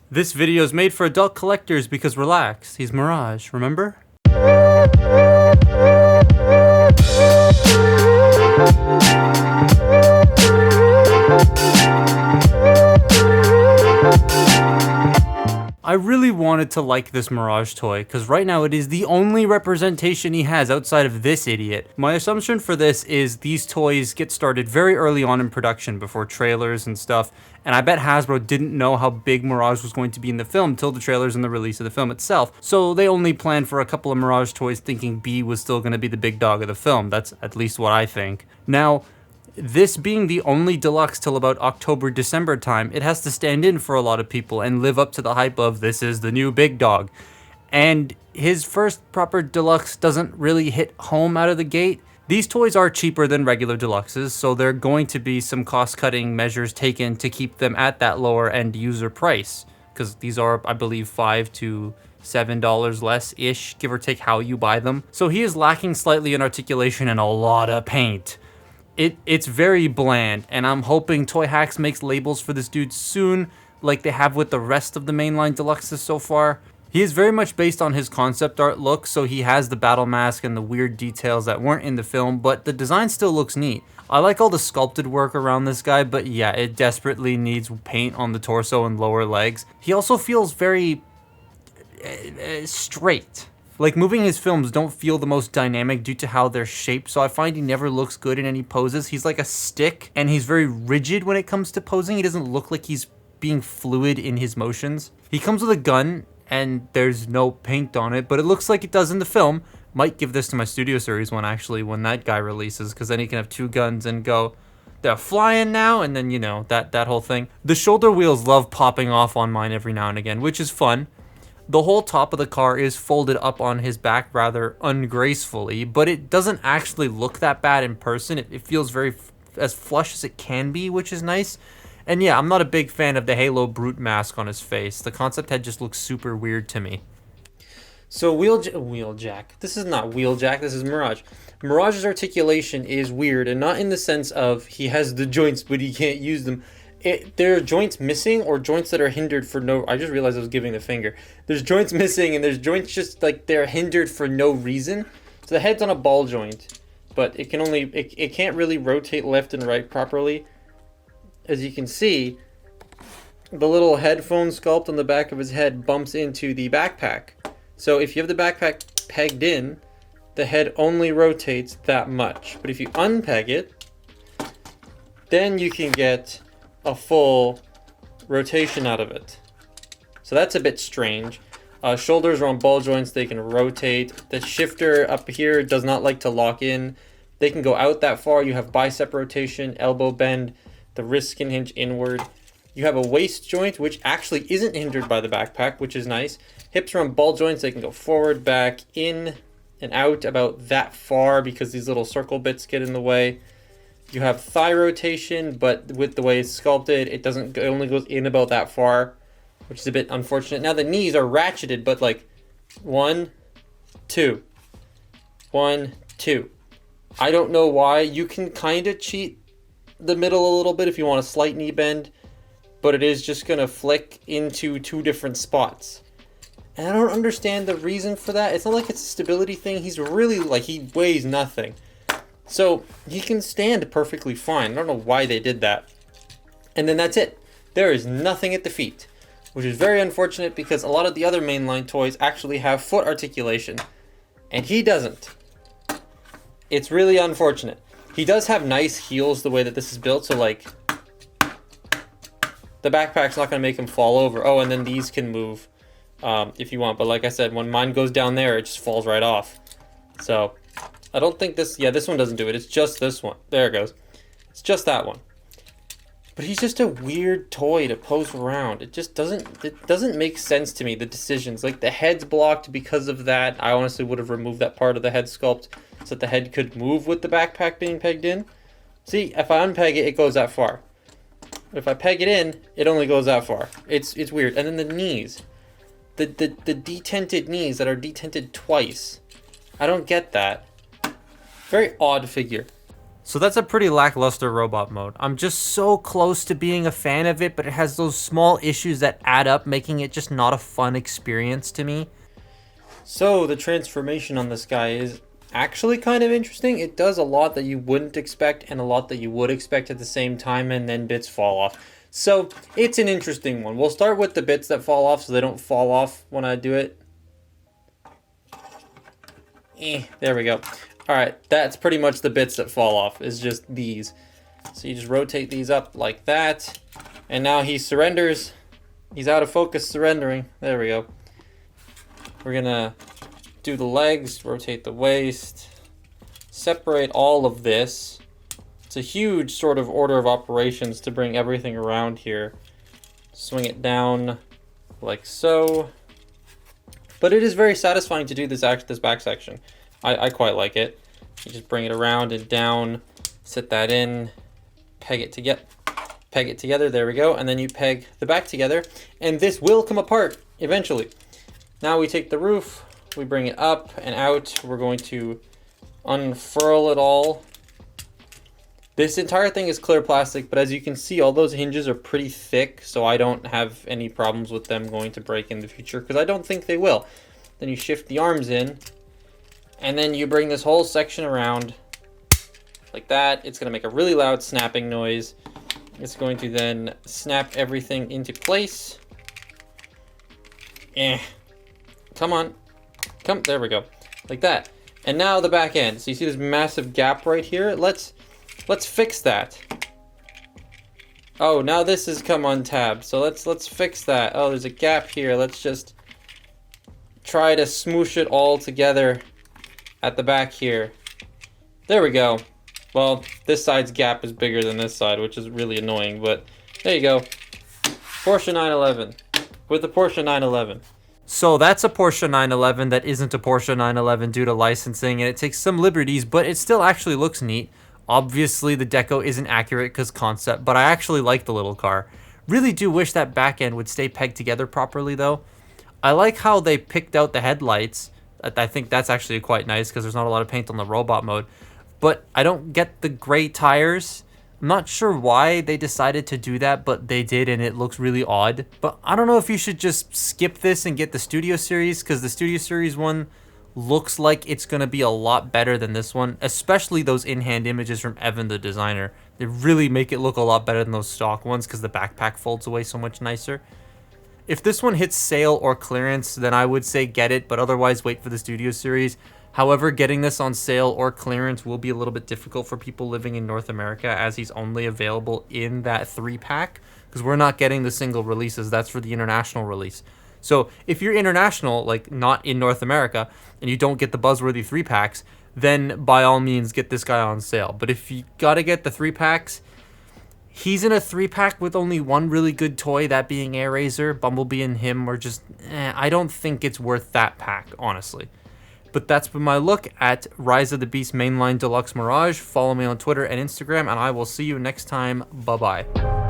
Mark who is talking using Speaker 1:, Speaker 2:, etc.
Speaker 1: This video is made for adult collectors because relax, he's Mirage, remember? I really wanted to like this Mirage toy, because right now it is the only representation he has outside of this idiot. My assumption for this is these toys get started very early on in production before trailers and stuff, and I bet Hasbro didn't know how big Mirage was going to be in the film till the trailers and the release of the film itself, so they only planned for a couple of Mirage toys thinking B was still going to be the big dog of the film. That's at least what I think. Now, this being the only deluxe till about October-December time, it has to stand in for a lot of people and live up to the hype of this is the new big dog. And his first proper deluxe doesn't really hit home out of the gate. These toys are cheaper than regular deluxes, so there are going to be some cost-cutting measures taken to keep them at that lower end user price. Because these are, I believe, $5 to $7 less-ish, give or take how you buy them. So he is lacking slightly in articulation and a lot of paint. It's very bland, and I'm hoping Toy Hacks makes labels for this dude soon, like they have with the rest of the mainline deluxes so far. He is very much based on his concept art look, so he has the battle mask and the weird details that weren't in the film, but the design still looks neat. I like all the sculpted work around this guy, but yeah, it desperately needs paint on the torso and lower legs. He also feels very straight. Like, moving his films don't feel the most dynamic due to how they're shaped, so I find he never looks good in any poses. He's like a stick, and he's very rigid when it comes to posing. He doesn't look like he's being fluid in his motions. He comes with a gun, and there's no paint on it, but it looks like it does in the film. Might give this to my Studio Series one, actually, when that guy releases, because then he can have two guns and go, they're flying now, and then, you know, that whole thing. The shoulder wheels love popping off on mine every now and again, which is fun. The whole top of the car is folded up on his back rather ungracefully, but it doesn't actually look that bad in person. It feels very as flush as it can be, which is nice. And yeah, I'm not a big fan of the Halo Brute mask on his face. The concept head just looks super weird to me. So Wheeljack. This is not Wheeljack, this is Mirage. Mirage's articulation is weird, and not in the sense of he has the joints but he can't use them. There are joints missing or joints that are hindered for no... I just realized I was giving the finger. There's joints missing and there's joints just like they're hindered for no reason. So the head's on a ball joint, but it can only... It can't really rotate left and right properly. As you can see, the little headphone sculpt on the back of his head bumps into the backpack. So if you have the backpack pegged in, the head only rotates that much. But if you unpeg it, then you can get a full rotation out of it. So that's a bit strange. Shoulders are on ball joints, they can rotate. The shifter up here does not like to lock in. They can go out that far. You have bicep rotation, elbow bend, the wrist can hinge inward. You have a waist joint, which actually isn't hindered by the backpack, which is nice. Hips are on ball joints, they can go forward, back, in, and out about that far because these little circle bits get in the way. You have thigh rotation, but with the way it's sculpted, it only goes in about that far, which is a bit unfortunate. Now the knees are ratcheted, but like 1, 2, 1, 2. I don't know why. You can kind of cheat the middle a little bit if you want a slight knee bend, but it is just going to flick into two different spots. And I don't understand the reason for that. It's not like it's a stability thing. He's really, like, he weighs nothing. So he can stand perfectly fine. I don't know why they did that. And then that's it. There is nothing at the feet, which is very unfortunate because a lot of the other mainline toys actually have foot articulation, and he doesn't. It's really unfortunate. He does have nice heels the way that this is built, so like the backpack's not going to make him fall over. Oh, and then these can move if you want. But like I said, when mine goes down there, it just falls right off. So I don't think this... Yeah, this one doesn't do it. It's just this one. There it goes. It's just that one. But he's just a weird toy to pose around. It just doesn't... It doesn't make sense to me, the decisions. Like, the head's blocked because of that. I honestly would have removed that part of the head sculpt so that the head could move with the backpack being pegged in. See, if I unpeg it, it goes that far. If I peg it in, it only goes that far. It's weird. And then the knees. The detented knees that are detented twice. I don't get that. Very odd figure. So that's a pretty lackluster robot mode. I'm just so close to being a fan of it, but it has those small issues that add up, making it just not a fun experience to me. So the transformation on this guy is actually kind of interesting. It does a lot that you wouldn't expect and a lot that you would expect at the same time, and then bits fall off. So it's an interesting one. We'll start with the bits that fall off so they don't fall off when I do it. There we go. Alright, that's pretty much the bits that fall off, is just these. So you just rotate these up like that, and now he surrenders. He's out of focus surrendering. There we go. We're gonna do the legs, rotate the waist, separate all of this. It's a huge sort of order of operations to bring everything around here. Swing it down like so. But it is very satisfying to do this back section. I quite like it. You just bring it around and down, sit that in, peg it together, there we go, and then you peg the back together, and this will come apart eventually. Now we take the roof, we bring it up and out, we're going to unfurl it all. This entire thing is clear plastic, but as you can see, all those hinges are pretty thick, so I don't have any problems with them going to break in the future, because I don't think they will. Then you shift the arms in, and then you bring this whole section around like that. It's going to make a really loud snapping noise. It's going to then snap everything into place. Come on. There we go. Like that. And now the back end. So you see this massive gap right here? Let's fix that. Oh, now this has come untabbed. So let's fix that. Oh, there's a gap here. Let's just try to smoosh it all together at the back here. There we go. Well, this side's gap is bigger than this side, which is really annoying, but there you go. Porsche 911 with the Porsche 911. So that's a Porsche 911 that isn't a Porsche 911 due to licensing, and it takes some liberties, but it still actually looks neat. Obviously, the deco isn't accurate because concept, but I actually like the little car. Really do wish that back end would stay pegged together properly, though. I like how they picked out the headlights. I think that's actually quite nice because there's not a lot of paint on the robot mode. But I don't get the gray tires. I'm not sure why they decided to do that, but they did, and it looks really odd. But I don't know if you should just skip this and get the Studio Series, because the Studio Series one looks like it's going to be a lot better than this one, especially those in-hand images from Evan, the designer. They really make it look a lot better than those stock ones because the backpack folds away so much nicer. If this one hits sale or clearance, then I would say get it, but otherwise wait for the Studio Series. However, getting this on sale or clearance will be a little bit difficult for people living in North America, as he's only available in that 3-pack, because we're not getting the single releases. That's for the international release. So if you're international, like not in North America, and you don't get the buzzworthy 3-packs, then by all means get this guy on sale. But if you gotta get the 3-packs, he's in a 3-pack with only one really good toy, that being AirRaiser. Bumblebee and him are just, I don't think it's worth that pack, honestly. But that's been my look at Rise of the Beast Mainline Deluxe Mirage. Follow me on Twitter and Instagram, and I will see you next time. Bye-bye.